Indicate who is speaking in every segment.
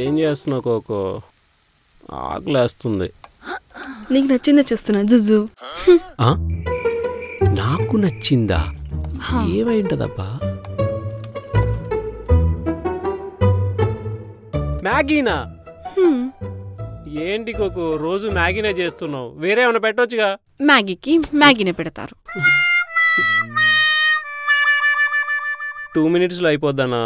Speaker 1: ఏం చేస్తున్నావు కోకో? ఆకలేస్తుంది.
Speaker 2: నీకు నచ్చిందే చేస్తున్నా జుజు.
Speaker 1: నాకు నచ్చిందా? ఏమైంటదబ్బా? మ్యాగీనా? ఏంటి కోకో రోజు మ్యాగీనే చేస్తున్నావు? వేరే ఏమైనా పెట్టొచ్చుగా.
Speaker 2: మ్యాగీకి మ్యాగీనే పెడతారు.
Speaker 1: 2 minutesలో అయిపోద్దనా?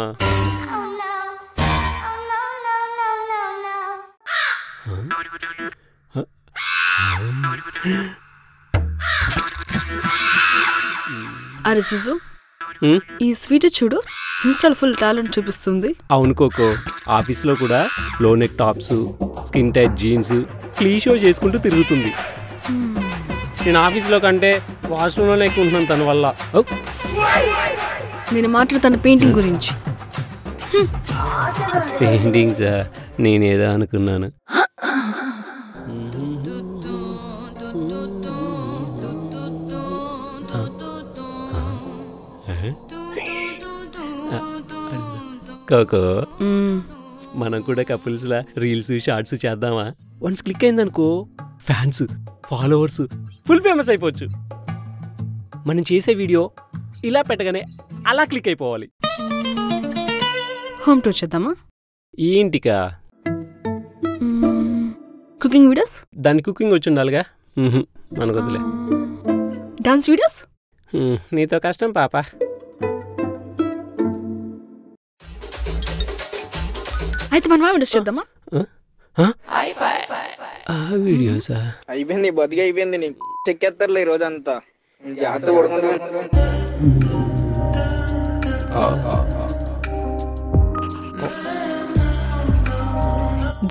Speaker 2: అరే సుజు, ఈ స్వీట్ చూడు, ఇన్స్టాల్ ఫుల్ టాలెంట్ చూపిస్తుంది.
Speaker 1: అవును కోకో, ఆఫీస్లో కూడా low neck tops, skin tight jeans క్లీషో చేసుకుంటూ తిరుగుతుంది. నేను ఆఫీస్లో కంటే వాష్రూమ్లోనే ఎక్కువ ఉంటున్నాను తన వల్ల.
Speaker 2: నేను మాట్లాడుతాను పెయింటింగ్ గురించి.
Speaker 1: పెయింటింగ్సా? నేనేదో అనుకున్నాను. కోకో, మనం కూడా కపుల్స్లా రీల్స్ షార్ట్స్ చేద్దామా? వన్స్ క్లిక్ అయిందనుకో ఫ్యాన్స్ ఫాలోవర్స్ ఫుల్ ఫేమస్ అయిపోవచ్చు. మనం చేసే వీడియో ఇలా పెట్టగానే అలా క్లిక్ అయిపోవాలి.
Speaker 2: హోమ్ టూర్ చేద్దామా?
Speaker 1: ఈ ఇంటికా?
Speaker 2: Cooking videos?
Speaker 1: దాని కుకింగ్ వచ్చి ఉండాలిగా. మనకు వదిలే.
Speaker 2: Dance videos?
Speaker 1: నీతో కష్టం పాప.
Speaker 2: అయితే మనం వీడియోస్ చేద్దామా?
Speaker 1: వీడియోసా?
Speaker 3: అయిపోయింది, బతికి అయిపోయింది. నీకు చెక్కేస్తారులే ఈ రోజంతా. జాగ్రత్త పడుకుంటా.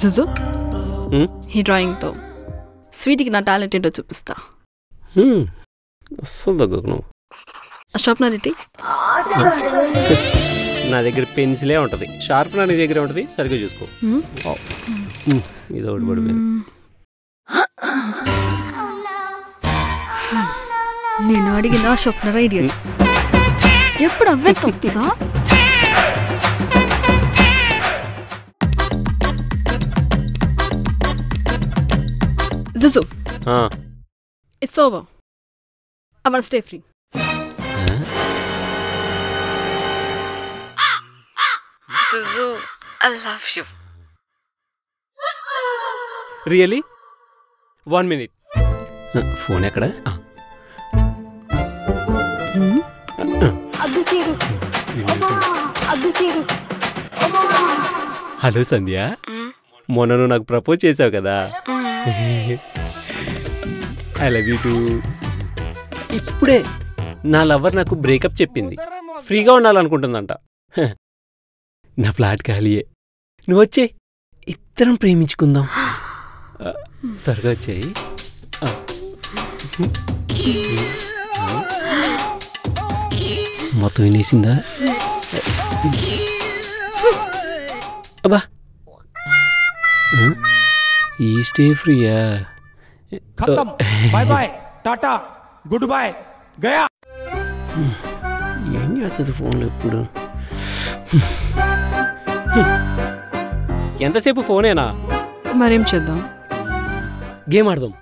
Speaker 2: జుజు, ఈ డ్రాయింగ్తో స్వీట్కి నా టాలెంట్ ఏంటో చూపిస్తా.
Speaker 1: వస్తుంది.
Speaker 2: షార్ప్నర్ ఏంటి?
Speaker 1: నా దగ్గర పెన్సిలే ఉంటుంది. షార్ప్నర్ నీ దగ్గర ఉంటుంది. సరిగ్గా చూసుకో. ఇది ఒకటి పడిపోయింది.
Speaker 2: నేను అడిగిన షార్ప్నర్ ఐడియా ఎప్పుడు అవే తప్పా? Zuzu, it's over. I want to stay free. Zuzu, I love you.
Speaker 1: Really? 1 minute. Phone ఎక్కడ? హలో సంధ్య, మొన్న నువ్వు నాకు ప్రపోజ్ చేసావు కదా. I love you two. ఇప్పుడే నా లవర్ నాకు బ్రేకప్ చెప్పింది. ఫ్రీగా ఉండాలనుకుంటుందంట. నా ఫ్లాట్ ఖాళీయే. నువ్వు వచ్చే ఇద్దరం ప్రేమించుకుందాం. త్వరగా వచ్చాయి. మొత్తం వినేసిందా? అబ్బా, ఈ స్టే ఫ్రీయా?
Speaker 4: खत्म, bye bye, tata, goodbye, गया.
Speaker 1: ఏం చేస్తుంది ఫోన్లో ఎప్పుడు? ఎంతసేపు ఫోనేనా?
Speaker 2: మరేం చేద్దాం?
Speaker 1: గేమ్ ఆడదాం.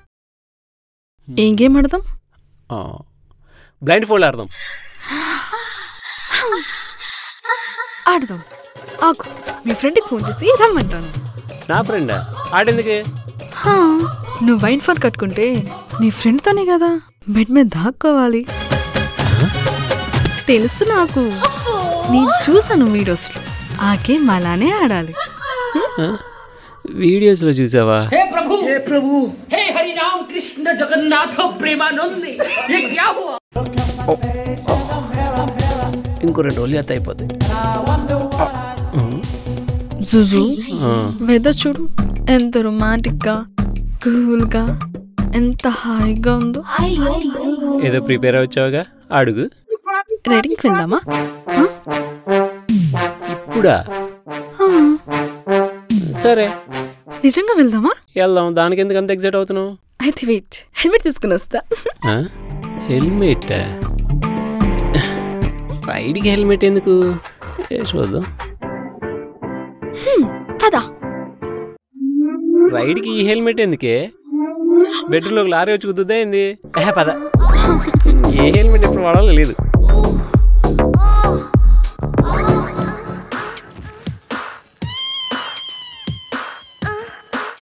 Speaker 2: ఏం గేమ్ ఆడదాం?
Speaker 1: బ్లైండ్ ఫోల్డ్ ఆడదాం.
Speaker 2: ఆడదాం. ఆకు, మీ ఫ్రెండ్కి ఫోన్ చేసి రమ్మంటాను.
Speaker 1: నా ఫ్రెండా? ఆడేందుకే?
Speaker 2: నువ్వు వైన్ ఫోన్ కట్టుకుంటే నీ ఫ్రెండ్తోనే కదా బెడ్ మీద దాక్కోవాలి. తెలుసు నాకు, నేను చూసాను వీడియోస్లో. ఆ గేమ్ అలానే ఆడాలి.
Speaker 1: వీడియోస్లో చూసావా?
Speaker 5: हे प्रभु, हे प्रभु, हे हरि राम कृष्ण जगन्नाथ प्रेमानंद, ये क्या हुआ?
Speaker 1: ఇంకో 2 రోజులు ఎత్త అయిపోతాయి.
Speaker 2: జుజు, వెదర్ చూడు ఎంత రొమాంటిక్గా, కూల్గా, ఎంత హాయిగా ఉందో.
Speaker 1: ఏదో ప్రిపేర్ అవచ్చావుగా, అడుగు.
Speaker 2: రైడింగ్కి వెళ్దామా?
Speaker 1: ఇప్పుడా? సరే,
Speaker 2: నిజంగా వెళ్దామా?
Speaker 1: వెళ్దాం. దానికి ఎందుకు అంత ఎగ్జైట్ అవుతున్నావు?
Speaker 2: అయితే వెయిట్, హెల్మెట్ తీసుకుని వస్తా.
Speaker 1: హెల్మెట్? రైడ్కి హెల్మెట్ ఎందుకు? చూద్దాం.
Speaker 2: పదా.
Speaker 1: రైడ్కి ఈ హెల్మెట్ ఎందుకే? బెడ్రూమ్లోకి లారీ వచ్చి కుదుద్దా ఏంది? పద. ఏ హెల్మెట్ ఎప్పుడు వాడాలో లేదు.